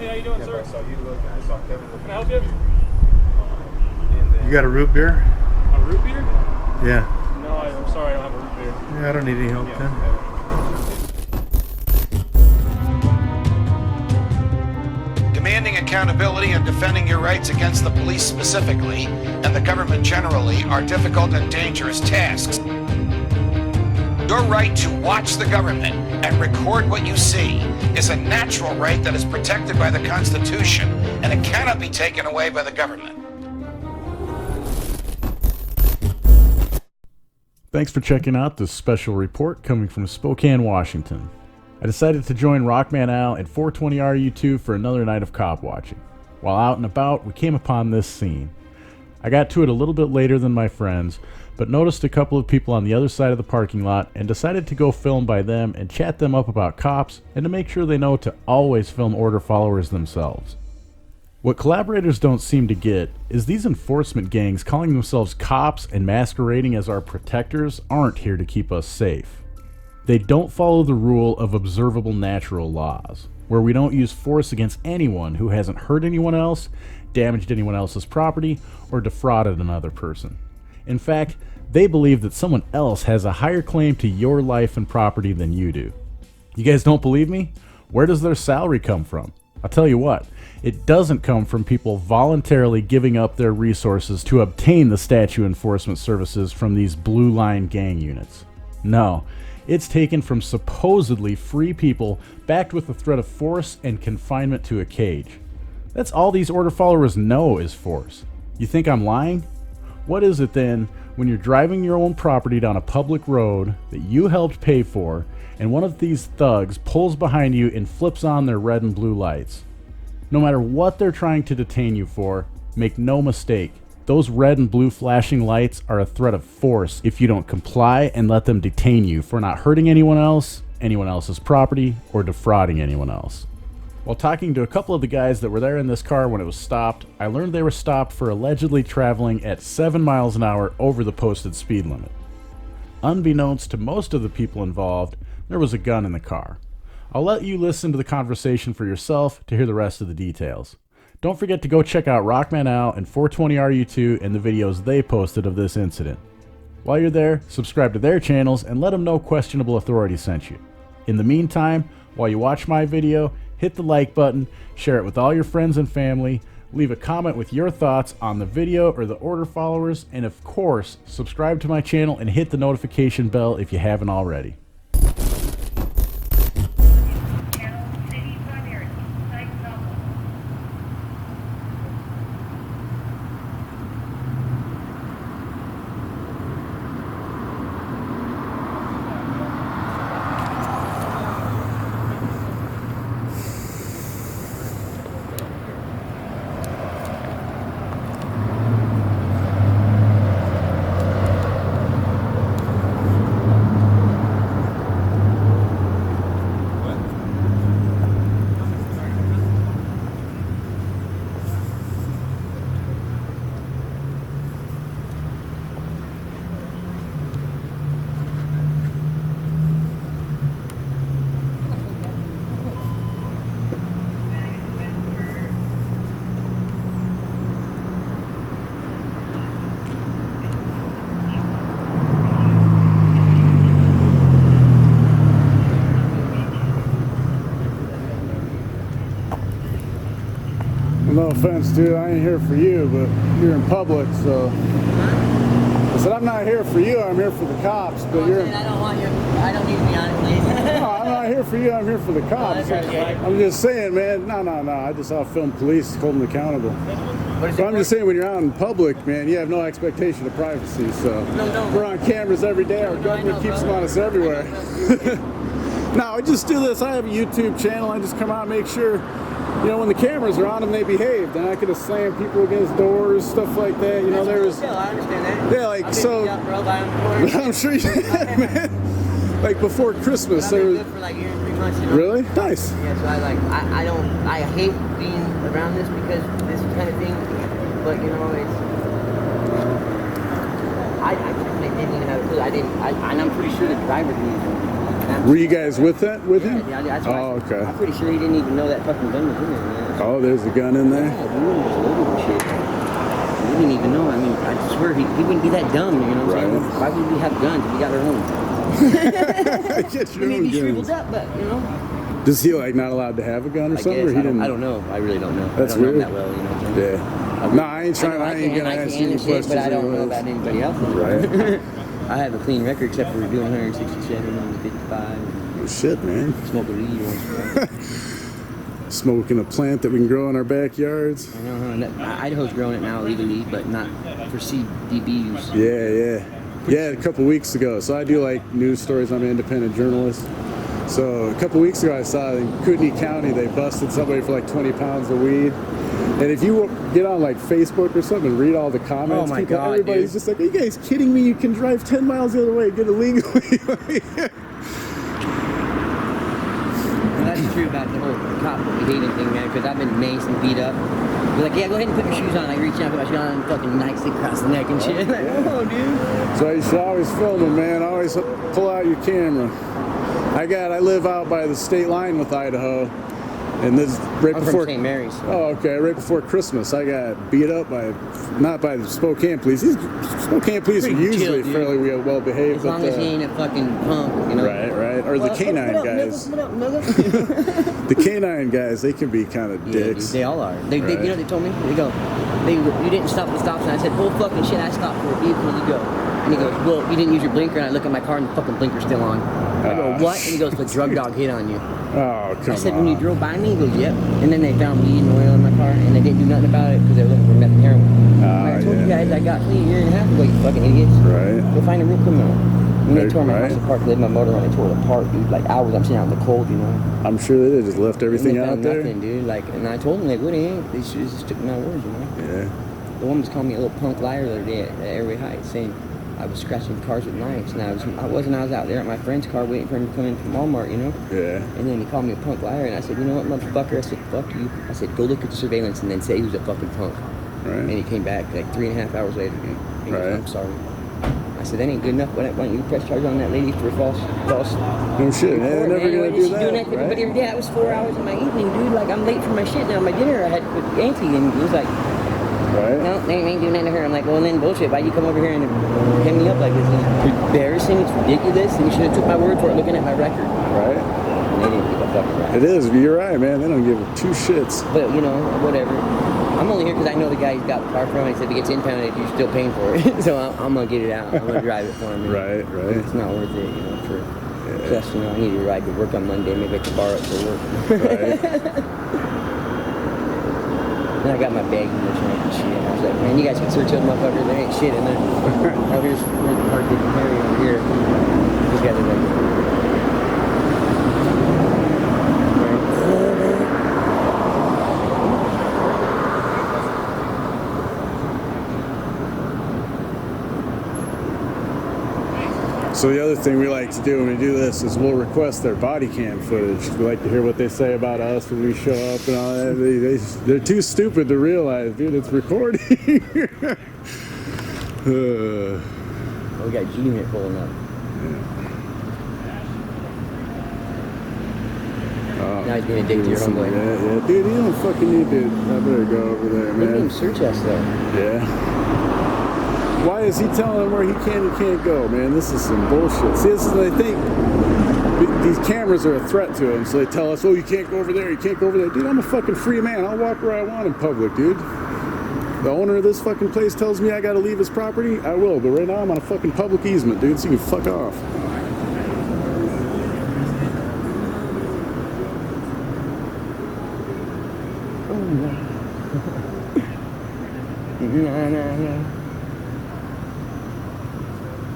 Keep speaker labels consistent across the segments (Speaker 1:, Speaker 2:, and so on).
Speaker 1: How you doing, sir?
Speaker 2: I saw you looking. I saw Kevin looking.
Speaker 1: Can I help you?
Speaker 3: You got a root beer?
Speaker 1: A root beer?
Speaker 3: Yeah.
Speaker 1: No, I'm sorry, I don't have a root beer.
Speaker 3: Yeah, I don't need any help, Tim.
Speaker 4: Demanding accountability and defending your rights against the police specifically, and the government generally, are difficult and dangerous tasks. Your right to watch the government and record what you see is a natural right that is protected by the Constitution, and it cannot be taken away by the government.
Speaker 5: Thanks for checking out this special report coming from Spokane, Washington. I decided to join Rockman Al at 420 RU2 for another night of cop watching. While out and about, we came upon this scene. I got to it a little bit later than my friends, but noticed a couple of people on the other side of the parking lot and decided to go film by them and chat them up about cops and to make sure they know to always film order followers themselves. What collaborators don't seem to get is these enforcement gangs calling themselves cops and masquerading as our protectors aren't here to keep us safe. They don't follow the rule of observable natural laws, where we don't use force against anyone who hasn't hurt anyone else, damaged anyone else's property, or defrauded another person. In fact, they believe that someone else has a higher claim to your life and property than you do. You guys don't believe me? Where does their salary come from? I'll tell you what, it doesn't come from people voluntarily giving up their resources to obtain the statute enforcement services from these blue line gang units. No, it's taken from supposedly free people backed with the threat of force and confinement to a cage. That's all these order followers know is force. You think I'm lying? What is it then when you're driving your own property down a public road that you helped pay for and one of these thugs pulls behind you and flips on their red and blue lights? No matter what they're trying to detain you for, make no mistake, those red and blue flashing lights are a threat of force if you don't comply and let them detain you for not hurting anyone else's property, or defrauding anyone else. While talking to a couple of the guys that were there in this car when it was stopped, I learned they were stopped for allegedly traveling at 7 miles an hour over the posted speed limit. Unbeknownst to most of the people involved, there was a gun in the car. I'll let you listen to the conversation for yourself to hear the rest of the details. Don't forget to go check out Rockman Al and 420 RU2 and the videos they posted of this incident. While you're there, subscribe to their channels and let them know Questionable Authority sent you. In the meantime, while you watch my video, hit the like button, share it with all your friends and family, leave a comment with your thoughts on the video or the order followers, and of course, subscribe to my channel and hit the notification bell if you haven't already.
Speaker 3: No offense, dude, I ain't here for you, but you're in public, so. I said, I'm not here for you, I'm here for the cops, but you're.
Speaker 6: I don't want you, I don't need to be on it, please.
Speaker 3: No, I'm not here for you, I'm here for the cops. I'm just saying, man, no, I just saw film police hold them accountable. But I'm just saying, when you're out in public, man, you have no expectation of privacy, so. No. We're on cameras every day, our government keeps them on us everywhere. No, I just do this, I have a YouTube channel, I just come out and make sure, you know, when the cameras are on them, they behave. Then I could have slammed people against doors, stuff like that. You know, there was.
Speaker 6: Still, I understand that.
Speaker 3: Yeah, like so. I'm sure you did, man. Like before Christmas, there was.
Speaker 6: Good for like a year and 3 months. You know?
Speaker 3: Really? Nice.
Speaker 6: Yeah, so I hate being around this because this kind of thing. But you know, it's. I didn't even have a clue. And I'm pretty sure the driver didn't.
Speaker 3: Were you guys with him?
Speaker 6: Yeah, that's why.
Speaker 3: Oh, okay.
Speaker 6: I'm pretty sure he didn't even know that fucking gun was in there, man.
Speaker 3: Oh, there's a gun in there?
Speaker 6: Yeah, dude, it was loaded and shit. We didn't even know. I mean, I swear he wouldn't be that dumb, you know what I'm saying? Why would we have guns if we got our own?
Speaker 3: Get your
Speaker 6: Maybe
Speaker 3: own
Speaker 6: shriveled
Speaker 3: guns.
Speaker 6: up, but, you know.
Speaker 3: Does he like not allowed to have a gun or
Speaker 6: I
Speaker 3: something?
Speaker 6: guess,
Speaker 3: Or he didn't?
Speaker 6: I don't know. I really don't know.
Speaker 3: That's
Speaker 6: I don't
Speaker 3: weird.
Speaker 6: know him that well, you know what I'm saying?
Speaker 3: Yeah. No, I ain't trying. I ain't gonna ask you any questions.
Speaker 6: But I don't know
Speaker 3: anyways.
Speaker 6: about anybody else.
Speaker 3: Right.
Speaker 6: I have a clean record except for doing 167 on the 55.
Speaker 3: Oh, shit, man.
Speaker 6: Smoke a weed once.
Speaker 3: Smoking a plant that we can grow in our backyards.
Speaker 6: I know, Idaho's growing it now legally, but not for CDB use.
Speaker 3: Yeah. Yeah, a couple weeks ago. So I do like news stories. I'm an independent journalist. So a couple weeks ago I saw in Kootenai County they busted somebody for like 20 pounds of weed. And if you get on like Facebook or something and read all the comments,
Speaker 6: Oh my God,
Speaker 3: everybody's just like, are you guys kidding me? You can drive 10 miles the other way and get it legally.
Speaker 6: Well, that's true about the whole cop hating thing, man, because I've been maced and beat up. They're like, yeah, go ahead and put your shoes on. I reach out, put my shoes on, and fucking nicely across the neck and shit. Like, whoa, dude.
Speaker 3: So you should always film them, man. Always pull out your camera. I live out by the state line with Idaho. And this right
Speaker 6: I'm
Speaker 3: before
Speaker 6: from St. Mary's.
Speaker 3: Oh, okay. Right before Christmas, I got beat up not by the Spokane police. These Spokane police are
Speaker 6: Pretty
Speaker 3: usually
Speaker 6: chill,
Speaker 3: fairly well behaved.
Speaker 6: As long as he ain't a fucking punk, you know.
Speaker 3: Right. Or the canine guys.
Speaker 6: What up, nigga?
Speaker 3: The canine guys, they can be kind of
Speaker 6: Yeah,
Speaker 3: dicks.
Speaker 6: dude, they all are. They,
Speaker 3: Right.
Speaker 6: you know what they told me? They go, you didn't stop at the stop sign. I said, oh fucking shit, I stopped for a vehicle. You go. And he goes, well, you didn't use your blinker. And I look at my car and the fucking blinker's still on. I go, what? And he goes, the drug dog hit on you.
Speaker 3: Oh, come
Speaker 6: I said,
Speaker 3: on.
Speaker 6: when you drove by me? He goes, yep. And then they found weed and oil in my car, and they didn't do nothing about it because they were looking for meth and heroin. I told you guys I got clean a year and a half ago, you fucking idiots.
Speaker 3: Right.
Speaker 6: Go find a real criminal. When they tore my
Speaker 3: Right.
Speaker 6: house apart, they had my motor on, they tore it apart, dude. Like hours, I'm sitting out in the cold, you know.
Speaker 3: I'm sure they just left everything
Speaker 6: And they
Speaker 3: out
Speaker 6: found
Speaker 3: there.
Speaker 6: nothing, dude. Like, and I told them they wouldn't. They just took my words, you know.
Speaker 3: Yeah.
Speaker 6: The woman was calling me a little punk liar the other day at Airway Heights, saying I was scratching cars with knives, and I was out there at my friend's car waiting for him to come in from Walmart, you know.
Speaker 3: Yeah.
Speaker 6: And then he called me a punk liar, and I said, you know what, motherfucker? I said, fuck you. I said, go look at the surveillance and then say he was a fucking punk. And
Speaker 3: Right.
Speaker 6: he came back like 3.5 hours later, dude. He goes,
Speaker 3: Right.
Speaker 6: I'm sorry. I said, that ain't good enough. Why don't you press charge on that lady for false?
Speaker 3: No shit. They're never gonna do
Speaker 6: She's
Speaker 3: that.
Speaker 6: doing that to everybody every day. That was 4 hours of my evening, dude. Like, I'm late for my shit now. My dinner I had with Auntie, and he was like,
Speaker 3: Right.
Speaker 6: no, they ain't doing that to her. I'm like, well, then bullshit. Why you come over here and hang me up like this? It's embarrassing. It's ridiculous. And you should have took my word for it looking at my record.
Speaker 3: Right.
Speaker 6: And they didn't give a fuck about it.
Speaker 3: It is. You're right, man. They don't give two shits.
Speaker 6: But, you know, whatever. I'm only here because I know the guy he's got the car from. He said if it gets impounded, you're still paying for it. So I'm going to get it out. I'm going to drive it for him.
Speaker 3: Right.
Speaker 6: It's not worth it, you know, for... Plus, you know, I need to ride to work on Monday. Maybe I can borrow it for work.
Speaker 3: Right.
Speaker 6: And I got my bag in the trunk and shit. I was like, man, you guys can search those motherfuckers. There ain't shit in there. Oh, here's the car getting Harry over here. These guys are like...
Speaker 3: So the other thing we like to do when we do this is we'll request their body cam footage. We like to hear what they say about us when we show up and all that. They're too stupid to realize, dude, it's recording.
Speaker 6: Oh, we got G unit pulling up. Now he's being a dick to your homeboy.
Speaker 3: Yeah, dude, you don't fucking need to. I better go over there,
Speaker 6: They didn't
Speaker 3: man.
Speaker 6: search us, though.
Speaker 3: Yeah. Why is he telling them where he can and can't go, man? This is some bullshit. See, this is, they think these cameras are a threat to them, so they tell us, oh, you can't go over there, you can't go over there. Dude, I'm a fucking free man. I'll walk where I want in public, dude. The owner of this fucking place tells me I gotta leave his property, I will, but right now I'm on a fucking public easement, dude, so you can fuck off.
Speaker 6: No.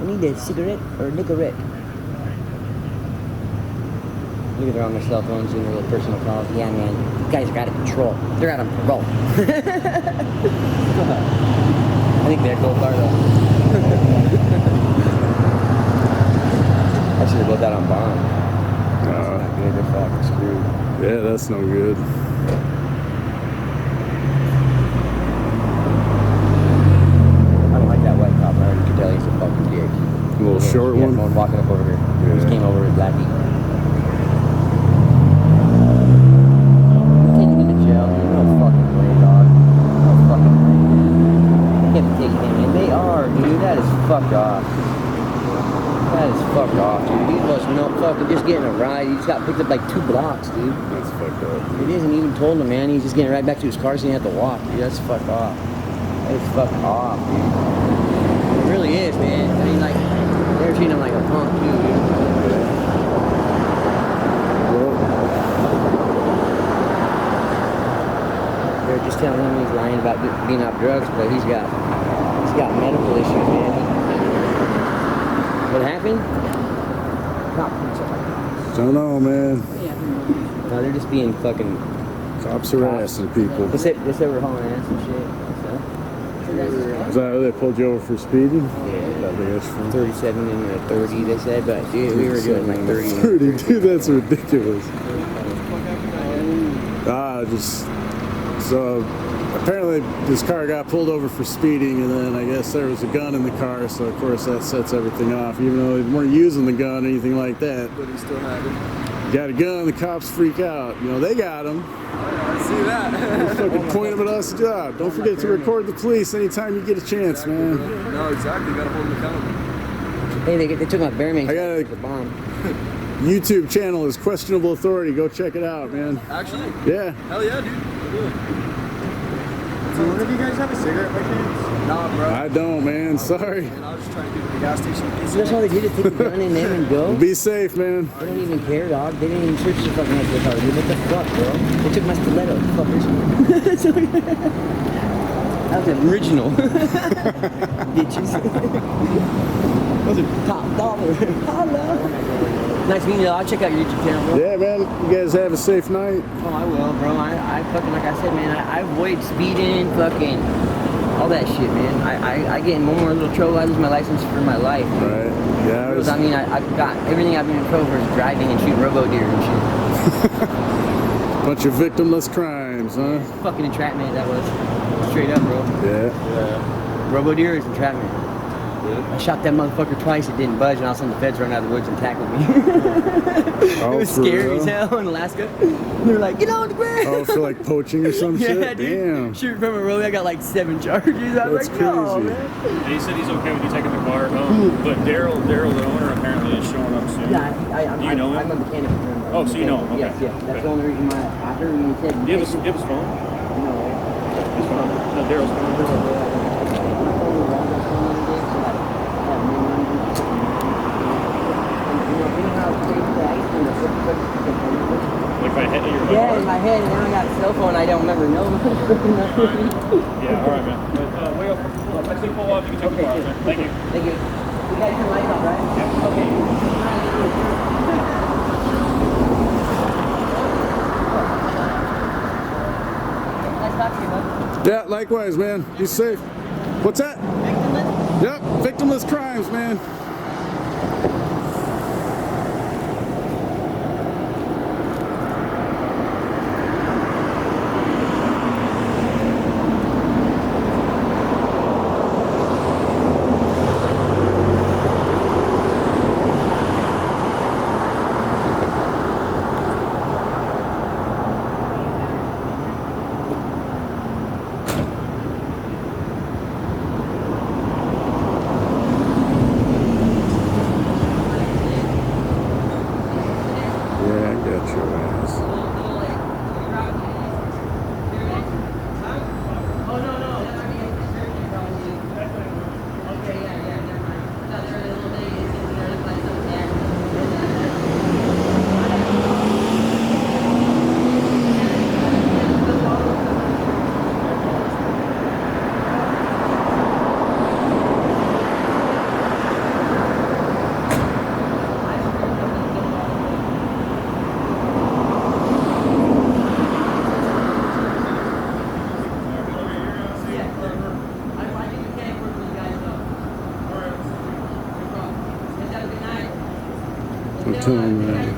Speaker 6: I need a cigarette or a cigarette. Look at they're on their cell phones doing their little personal calls. Yeah, man, you guys are out of control. They're out on parole. I think they're go far though. Actually, they're both out on bond. That's not good. They're fucking screwed.
Speaker 3: Yeah, that's no good.
Speaker 6: I don't like that white cop. I already could tell he's a fucking dick.
Speaker 3: A little short
Speaker 6: Yeah,
Speaker 3: one.
Speaker 6: someone walking up over here. He just came over with Blackie. Take him to jail. can't be taking him in. They are, dude. That is fucked off. That is fucked off, dude. He was not fucking just getting a ride. He just got picked up like 2 blocks, dude.
Speaker 3: That's fucked up.
Speaker 6: It isn't even told him, man. He's just getting right back to his car, so he didn't have to walk, dude. That's fucked off. That is fucked off, dude. It really is, man. I mean, like, they're treating him like a punk, too, dude. They're just telling him he's lying about being off drugs, but he's got medical issues, man. What happened?
Speaker 3: Don't know, man.
Speaker 6: No, they're just being fucking.
Speaker 3: Cops harassing people.
Speaker 6: They said we're hauling ass and shit.
Speaker 3: Is that how they pulled you over for speeding?
Speaker 6: Yeah.
Speaker 3: I think that's fun.
Speaker 6: 37 and a 30, they said, but dude, we were doing like 30.
Speaker 3: 30, dude, that's ridiculous. So apparently this car got pulled over for speeding, and then I guess there was a gun in the car, so of course that sets everything off, even though they weren't using the gun or anything like that.
Speaker 2: But he still had it.
Speaker 3: Got a gun, the cops freak out. You know, they got him.
Speaker 2: I see that.
Speaker 3: Fucking point him at us. Don't forget to record the police anytime you get a chance,
Speaker 2: Exactly,
Speaker 3: man.
Speaker 2: bro. No, exactly. You gotta hold him accountable.
Speaker 6: Hey, they took my bear man.
Speaker 3: I got a-
Speaker 6: the bomb.
Speaker 3: YouTube channel is Questionable Authority. Go check it out, man.
Speaker 2: Actually?
Speaker 3: Yeah.
Speaker 2: Hell yeah, dude. Cool.
Speaker 7: So one of you guys have a cigarette by chance?
Speaker 2: Nah, bro.
Speaker 3: I don't, man. Sorry.
Speaker 2: And I was just trying to get to the gas station.
Speaker 6: So that's all they did is take the gun in them and go?
Speaker 3: Be safe, man.
Speaker 6: They don't even care, dog. They didn't even search the fucking rest of the car, dude. What the fuck, bro? They took my stiletto, fuckers. That was original. Bitches. Those are top dollar. Hello. Nice meeting you. I'll check out your YouTube channel, bro.
Speaker 3: Yeah, man. You guys have a safe night.
Speaker 6: Oh, I will, bro. I fucking, like I said, man, I avoid speeding, fucking, all that shit, man. I get in one more little trouble, I lose my license for my life.
Speaker 3: Right. Yeah.
Speaker 6: Because, I mean, I've got, everything I've been in trouble for is driving and shooting robo-deer and shit.
Speaker 3: Bunch of victimless crimes, huh?
Speaker 6: Fucking entrapment, that was. Straight up, bro.
Speaker 3: Yeah.
Speaker 6: Robo-deer is entrapment. I shot that motherfucker twice, it didn't budge, and all of a sudden the feds run out of the woods and tackled me.
Speaker 3: Oh,
Speaker 6: it was
Speaker 3: for
Speaker 6: scary
Speaker 3: real?
Speaker 6: as hell in Alaska. They were like, get on the ground!
Speaker 3: Oh, for like poaching or some
Speaker 6: yeah,
Speaker 3: shit?
Speaker 6: dude.
Speaker 3: Damn.
Speaker 6: Shooting from a rollie, I got like 7 charges. I was
Speaker 3: That's
Speaker 6: like, no,
Speaker 3: crazy.
Speaker 6: man.
Speaker 1: He said he's okay with you taking the car home, but Daryl, the owner, apparently is showing up soon.
Speaker 6: Yeah,
Speaker 1: Do you know him?
Speaker 6: I'm a mechanic.
Speaker 1: Oh, so you know him, okay.
Speaker 6: Yes, yes. That's
Speaker 1: Okay.
Speaker 6: the only reason why I heard when he said,
Speaker 1: Do you have his phone?
Speaker 6: No.
Speaker 1: His phone? No, Daryl's phone. Like my head, your
Speaker 6: Yeah, in my head, and then I got a cell phone, I don't remember no.
Speaker 1: Yeah, all right, man. But wait up. Next thing pull off, you can take the car, man. Thank you.
Speaker 6: Thank you. You guys turn the lights off, right?
Speaker 1: Yeah.
Speaker 6: Okay. Nice talking to you, bud.
Speaker 3: Yeah, likewise, man. Be safe. What's that? Yep, victimless crimes, man. Yeah, I got your ass. I'm telling you, man.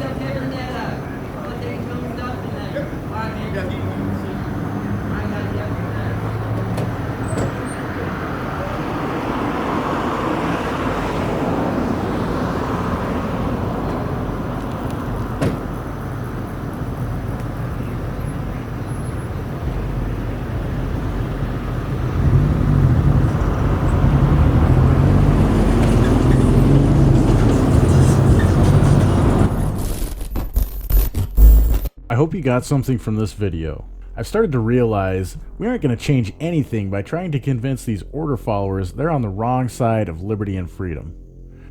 Speaker 5: hope you got something from this video. I've started to realize we aren't going to change anything by trying to convince these order followers they're on the wrong side of liberty and freedom.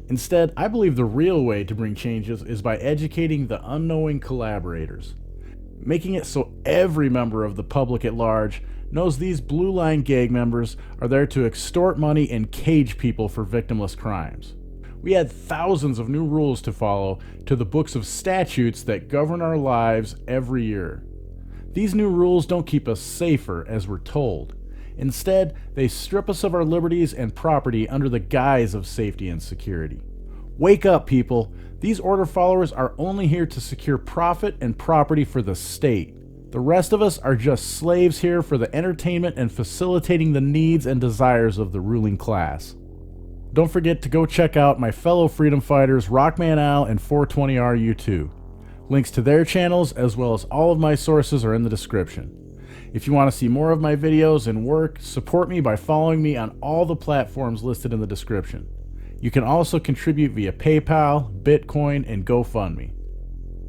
Speaker 5: Instead, I believe the real way to bring changes is by educating the unknowing collaborators, making it so every member of the public at large knows these blue line gang members are there to extort money and cage people for victimless crimes. We add thousands of new rules to follow to the books of statutes that govern our lives every year. These new rules don't keep us safer, as we're told. Instead, they strip us of our liberties and property under the guise of safety and security. Wake up, people! These order followers are only here to secure profit and property for the state. The rest of us are just slaves here for the entertainment and facilitating the needs and desires of the ruling class. Don't forget to go check out my fellow freedom fighters Rockman Al and 420RU2. Links to their channels as well as all of my sources are in the description. If you want to see more of my videos and work, support me by following me on all the platforms listed in the description. You can also contribute via PayPal, Bitcoin, and GoFundMe.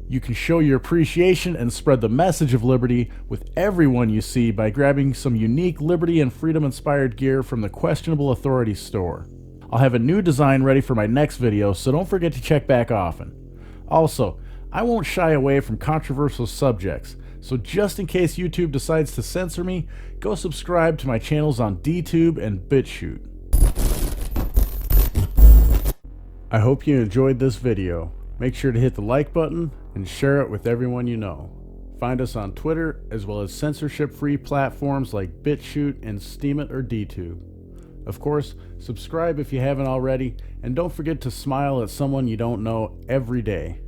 Speaker 5: You can show your appreciation and spread the message of liberty with everyone you see by grabbing some unique liberty and freedom inspired gear from the Questionable Authority store. I'll have a new design ready for my next video, so don't forget to check back often. Also, I won't shy away from controversial subjects, so just in case YouTube decides to censor me, go subscribe to my channels on DTube and BitChute. I hope you enjoyed this video. Make sure to hit the like button and share it with everyone you know. Find us on Twitter as well as censorship-free platforms like BitChute and Steemit or DTube. Of course, subscribe if you haven't already, and don't forget to smile at someone you don't know every day.